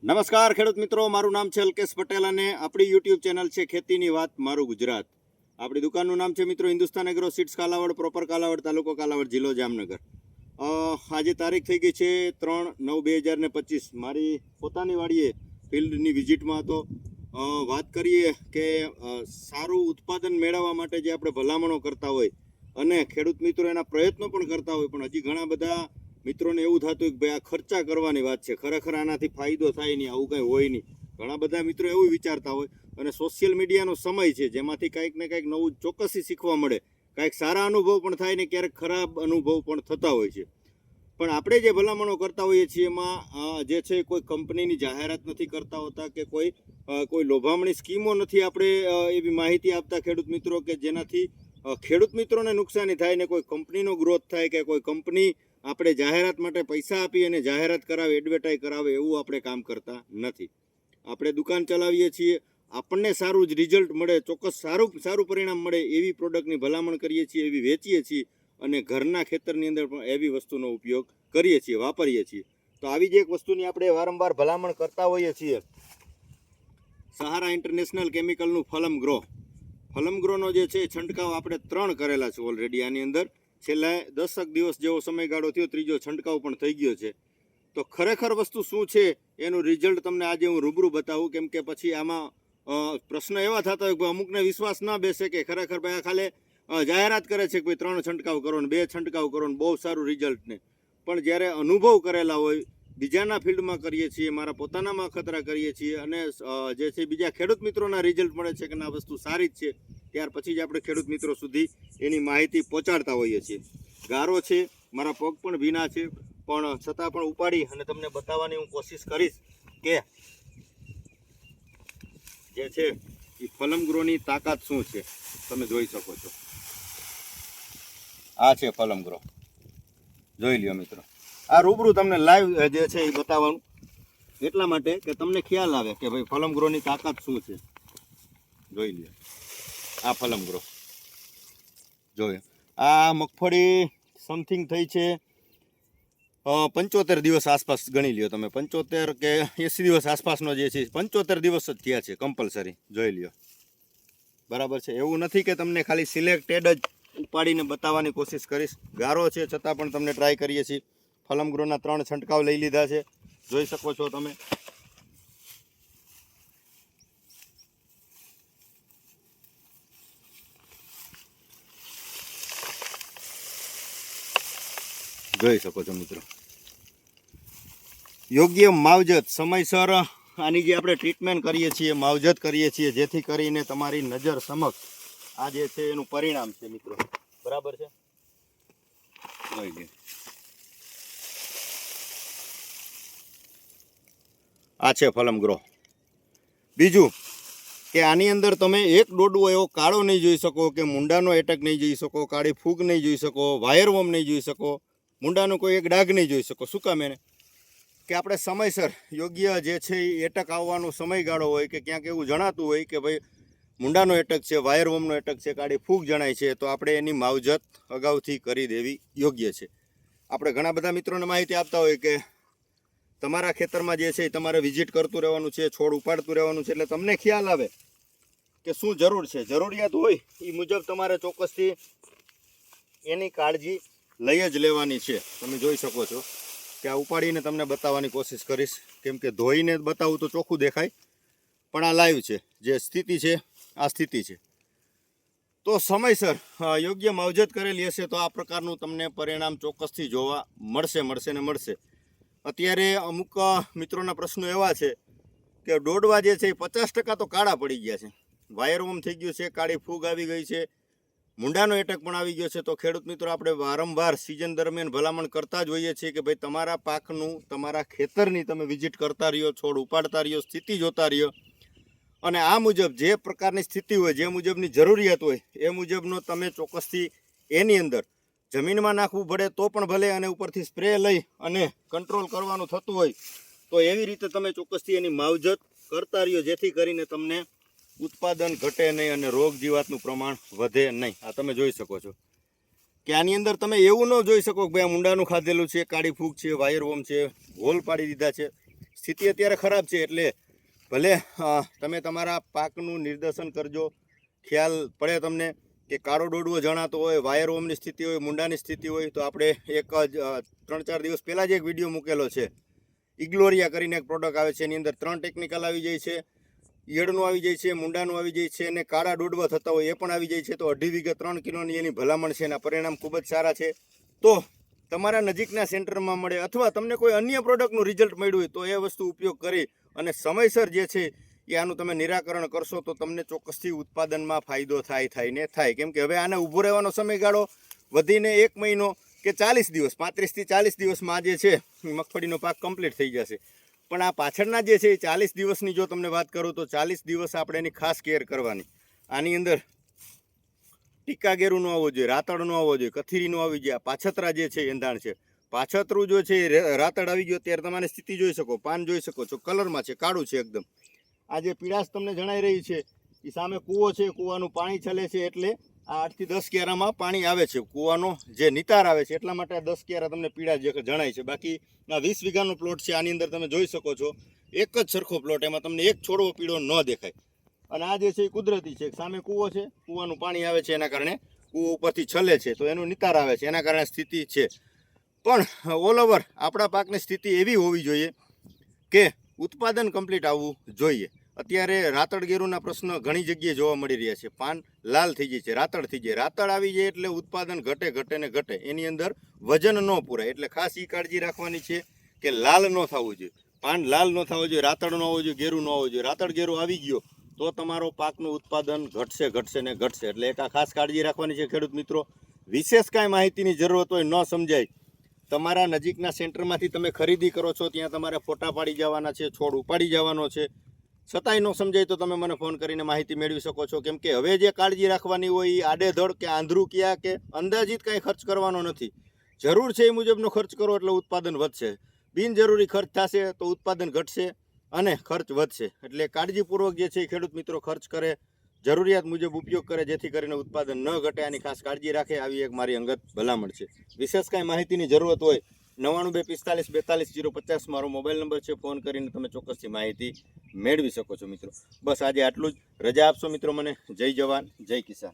નમસ્કાર ખેડૂત મિત્રો, મારું નામ છે અલ્કેશ પટેલ અને આપણી યુટ્યુબ ચેનલ છે ખેતીની વાત મારું ગુજરાત. આપણી દુકાનનું નામ છે મિત્રો Hindustan agro seeds Kalavad, proper Kalavad, તાલુકો કાલાવડ, જિલ્લો જામનગર. આજે તારીખ થઈ ગઈ છે 3/9/2025. મારી પોતાની વાડીએ ફિલ્ડની વિઝિટમાં હતો. વાત કરીએ કે સારું ઉત્પાદન મેળવવા માટે જે આપણે ભલામણો કરતા હોય અને ખેડૂત મિત્રો એના પ્રયત્નો પણ કરતા હોય, પણ હજી ઘણા બધા મિત્રોને એવું થતું હોય કે ભાઈ આ ખર્ચા કરવાની વાત છે, ખરેખર આનાથી ફાયદો થાય નહીં, આવું કંઈ હોય નહીં. ઘણા બધા મિત્રો એવું વિચારતા હોય અને સોશિયલ મીડિયાનો સમય છે જેમાંથી કંઈક ને કંઈક નવું ચોક્કસી શીખવા મળે, કંઈક સારા અનુભવ પણ થાય ને ક્યારેક ખરાબ અનુભવ પણ થતા હોય છે. પણ આપણે જે ભલામણો કરતા હોઈએ છીએ એમાં જે છે કોઈ કંપનીની જાહેરાત નથી કરતા હોતા કે કોઈ લોભામણી સ્કીમો નથી આપણે એવી માહિતી આપતા ખેડૂત મિત્રો કે જેનાથી ખેડૂત મિત્રોને નુકસાની થાય ને કોઈ કંપનીનો ગ્રોથ થાય કે કોઈ કંપની આપણે જાહેરાત માટે પૈસા આપી અને જાહેરાત કરાવે, એડવર્ટાઈઝ કરાવે એવું આપણે કામ કરતા નથી. આપણે દુકાન ચલાવીએ છીએ, આપણને સારું જ રિઝલ્ટ મળે, ચોક્કસ સારું પરિણામ મળે એવી પ્રોડક્ટની ભલામણ કરીએ છીએ, એવી વેચીએ છીએ અને ઘરના ખેતરની અંદર પણ એવી વસ્તુનો ઉપયોગ કરીએ છીએ, વાપરીએ છીએ. તો આવી જ એક વસ્તુની આપણે વારંવાર ભલામણ કરતા હોઈએ છીએ. સહારા ઇન્ટરનેશનલ કેમિકલનું ફલમ ગ્રોનો જે છે છંટકાવ આપણે 3 કરેલા છે ઓલરેડી. આની અંદર છેલ્લા 10 દિવસ જેવો સમયગાળો થયો, ત્રીજો છંટકાવ પણ થઈ ગયો છે. તો ખરેખર વસ્તુ શું છે એનું રિઝલ્ટ તમને આજે હું રૂબરૂ બતાવું, કેમ કે પછી આમાં પ્રશ્ન એવા થતા હોય કે અમુકને વિશ્વાસ ના બેસે કે ખરેખર ભાઈ આ ખાલી જાહેરાત કરે છે કે ભાઈ 3 છંટકાવ કરો ને 2 છંટકાવ કરો ને બહુ સારું રિઝલ્ટ ને. પણ જ્યારે અનુભવ કરેલા હોય, બીજાના ફિલ્ડમાં કરીએ છીએ, મારા પોતાનામાં ખતરા કરીએ છીએ અને જે છે બીજા ખેડૂત મિત્રોના રિઝલ્ટ મળે છે કે આ વસ્તુ સારી જ છે, ત્યાર પછી જ આપણે ખેડૂત મિત્રો સુધી એની માહિતી પહોંચાડતા હોઈએ છીએ. ગારો છે, મારા પગ પણ ભીના છે, પણ છતાં પણ ઉપાડી અને તમને બતાવવાની હું કોશિશ કરીશ કે જે છે એ ફલમ ગ્રોની તાકાત શું છે. તમે જોઈ શકો છો, આ છે ફલમ ગ્રો, જોઈ લ્યો મિત્રો. આ રૂબરૂ તમને લાઈવ જે છે એ બતાવવાનું એટલા માટે કે તમને ખ્યાલ આવે કે ભાઈ ફલમ ગ્રોની તાકાત શું છે. જોઈ લ્યો આ ફલમ ગ્રો, જોઈએ આ મગફળી સમથિંગ થઈ છે 75 દિવસ આસપાસ ગણી લ્યો તમે, 75 કે 80 દિવસ આસપાસનો જે છે 75 દિવસ જ થયા છે કમ્પલસરી. જોઈ લ્યો, બરાબર છે. એવું નથી કે તમને ખાલી સિલેક્ટેડ જ ઉપાડીને બતાવવાની કોશિશ કરીશ. ગારો છે છતાં પણ તમને ટ્રાય કરીએ છીએ. ફલમ ગ્રોના 3 છંટકાવ લઈ લીધા છે, જોઈ શકો છો તમે. જોઈ શકો છો મિત્રો. યોગ્ય માવજત સમયસર આની જે આપણે ટ્રીટમેન્ટ કરીએ છીએ, માવજત કરીએ છીએ, જેથી કરીને તમારી નજર સમક્ષ આ જે છે એનું પરિણામ છે મિત્રો. બરાબર છે, જોઈ લે. આ છે ફલમ ગ્રો. બીજું કે આની અંદર તમે એક ડોડવો એવો કાળો નહીં જોઈ શકો, કે મુંડાનો એટેક નહીં જોઈ શકો, કાળી ફૂગ નહીં જોઈ શકો, વાયરવોમ નહીં જોઈ શકો, મુંડાનો કોઈ એક ડાઘ નહીં જોઈ શકો. શું કામ એને? કે આપણે સમયસર યોગ્ય જે છે એ એટક આવવાનો સમયગાળો હોય કે ક્યાંક એવું જણાતું હોય કે ભાઈ મુંડાનો એટક છે, વાયરવોમનો એટક છે, કાળી ફૂગ જણાય છે, તો આપણે એની માવજત અગાઉથી કરી દેવી યોગ્ય છે. આપણે ઘણા બધા મિત્રોને માહિતી આપતા હોય કે તમારા ખેતરમાં જે છે તમારે વિઝિટ કરતું રહેવાનું છે, છોડ ઉપાડતું રહેવાનું છે, એટલે તમને ખ્યાલ આવે કે શું જરૂર છે. જરૂરિયાત હોય એ મુજબ તમારે ચોક્કસથી એની કાળજી લઈ જ લેવાની છે. તમે જોઈ શકો છો કે આ ઉપાડીને તમને બતાવવાની કોશિશ કરીશ, કેમ કે ધોઈને બતાવું તો ચોખ્ખું દેખાય, પણ આ લાઈવ છે. જે સ્થિતિ છે આ સ્થિતિ છે. તો સમયસર યોગ્ય માવજત કરેલી હશે તો આ પ્રકારનું તમને પરિણામ ચોક્કસથી જોવા મળશે. અત્યારે અમુક મિત્રોના પ્રશ્નો એવા છે કે ડોડવા જે છે એ 50% તો કાળા પડી ગયા છે, વાયરવોમ થઈ ગયું છે, કાળી ફૂગ આવી ગઈ છે, મુંડાનો એટેક પણ આવી ગયો છે. તો ખેડૂત મિત્રો આપણે વારંવાર સિઝન દરમિયાન ભલામણ કરતા જ હોઈએ છીએ કે ભાઈ તમારા પાકનું, તમારા ખેતરની તમે વિઝિટ કરતા રહ્યો, છોડ ઉપાડતા રહ્યો, સ્થિતિ જોતા રહ્યો અને આ મુજબ જે પ્રકારની સ્થિતિ હોય, જે મુજબની જરૂરિયાત હોય એ મુજબનો તમે ચોક્કસથી એની અંદર જમીનમાં નાખવું પડે તો પણ ભલે, અને ઉપરથી સ્પ્રે લઈ અને કંટ્રોલ કરવાનું થતું હોય તો એવી રીતે તમે ચોક્કસથી એની માવજત કરતા રહ્યો, જેથી કરીને તમને ઉત્પાદન ઘટે નહીં અને રોગ જીવાતનું પ્રમાણ વધે નહીં. આ તમે જોઈ શકો છો કે આની અંદર તમે એવું ન જોઈ શકો કે ભાઈ આ મુંડાનું ખાધેલું છે, કાળી ફૂગ છે, વાયરવોમ છે, હોલ પાડી દીધા છે. સ્થિતિ અત્યારે ખરાબ છે એટલે ભલે તમે તમારા પાકનું નિર્દેશન કરજો, ખ્યાલ પડે તમને કે કાળો ડોડવો જણાતો હોય, વાયર ઓમની સ્થિતિ હોય, મુંડાની સ્થિતિ હોય, તો આપણે એક 3-4 દિવસ પહેલાં જ એક વિડીયો મૂકેલો છે. ઇગ્લોરિયા કરીને એક પ્રોડક્ટ આવે છે, એની અંદર 3 ટેકનિકલ આવી જાય છે, ઈયળનું આવી જાય છે, મુંડાનું આવી જાય છે, અને કાળા ડોડવા થતા હોય એ પણ આવી જાય છે. તો 2.5 વીઘે 3 કિલોની એની ભલામણ છે, એના પરિણામ ખૂબ જ સારા છે. તો તમારા નજીકના સેન્ટરમાં મળે અથવા તમને કોઈ અન્ય પ્રોડક્ટનું રિઝલ્ટ મળ્યું હોય તો એ વસ્તુ ઉપયોગ કરી અને સમયસર જે છે એ આનું તમે નિરાકરણ કરશો તો તમને ચોક્કસથી ઉત્પાદનમાં ફાયદો થાય. કેમ કે હવે આને ઊભો રહેવાનો સમયગાળો વધીને 1 મહિનો કે 40 દિવસ, 35 થી 40 દિવસમાં જે છે મગફળીનો પાક કમ્પ્લીટ થઈ જશે. પણ આ પાછળના જે છે એ 40 દિવસની જો તમને વાત કરું તો 40 દિવસ આપણે એની ખાસ કેર કરવાની. આની અંદર ટીકા ગેરું ન આવવો જોઈએ, રાતડ ન આવવો જોઈએ, કથીરી ન આવી જાય. પાછતરા જે છે એંધાણ છે, પાછતરું જો છે રાતડ આવી ગયો ત્યારે તમારે સ્થિતિ જોઈ શકો, પાન જોઈ શકો છો, કલરમાં છે, કાળું છે એકદમ. આ જે પીળાશ તમને જણાઈ રહી છે એ સામે કૂવો છે, કૂવાનું પાણી છલે છે એટલે આ 8 થી 10 ક્યારામાં પાણી આવે છે. કૂવાનો જે નિતાર આવે છે એટલા માટે 10 ક્યારા તમને પીળા જણાય છે. બાકી આ 20 વીઘાનો પ્લોટ છે, આની અંદર તમે જોઈ શકો છો એક જ સરખો પ્લોટ, એમાં તમને એક છોડવો પીળો ન દેખાય. અને આ જે છે એ કુદરતી છે, સામે કૂવો છે, કૂવાનું પાણી આવે છે એના કારણે કૂવો ઉપરથી છલે છે તો એનું નિતાર આવે છે એના કારણે સ્થિતિ છે. પણ ઓલ ઓવર આપણા પાકની સ્થિતિ એવી હોવી જોઈએ કે ઉત્પાદન કમ્પ્લીટ આવવું જોઈએ. અત્યારે રાતડ ગેરુના પ્રશ્ન ઘણી જગ્યાએ જોવા મળી રહ્યા છે. પાન લાલ થઈ જાય છે, રાતડ થઈ જાય. રાતડ આવી જાય એટલે ઉત્પાદન ઘટે, એની અંદર વજન ન પૂરાય. એટલે ખાસ એ કાળજી રાખવાની છે કે લાલ ન થવું જોઈએ, પાન લાલ ન થવું જોઈએ, રાતડ ન હોવું જોઈએ, ગેરું ન હોવું જોઈએ. રાતડ ગેરું આવી ગયો તો તમારો પાકનું ઉત્પાદન ઘટશે. એટલે એક આ ખાસ કાળજી રાખવાની છે ખેડૂત મિત્રો. વિશેષ કાંઈ માહિતીની જરૂરત હોય, ન સમજાય, તમારા નજીકના સેન્ટરમાંથી તમે ખરીદી કરો છો ત્યાં તમારે ફોટા પાડી જવાના છે, છોડ ઉપાડી જવાનો છે. છતાંય ન સમજાય તો તમે મને ફોન કરીને માહિતી મેળવી શકો છો. કેમ કે હવે જે કાળજી રાખવાની હોય એ આડેધડ કે આંધળું ક્યાં કે અંદાજિત કાંઈ ખર્ચ કરવાનો નથી. જરૂર છે એ મુજબનો ખર્ચ કરો એટલે ઉત્પાદન વધશે. બિનજરૂરી ખર્ચ થશે તો ઉત્પાદન ઘટશે અને ખર્ચ વધશે. એટલે કાળજીપૂર્વક જે છે એ ખેડૂત મિત્રો ખર્ચ કરે, જરૂરિયાત મુજબ ઉપયોગ કરે, જેથી કરીને ઉત્પાદન ન ઘટે. આની ખાસ કાળજી રાખે, આવી એક મારી અંગત ભલામણ છે. વિશેષ કાંઈ માહિતીની જરૂરત હોય 9925424050 મારો મોબાઈલ નંબર છે. ફોન કરીને તમે ચોક્કસથી માહિતી મેળવી શકો છો મિત્રો. બસ આજે આટલું જ. રજા આપશો મિત્રો મને. જય જવાન, જય કિસાન.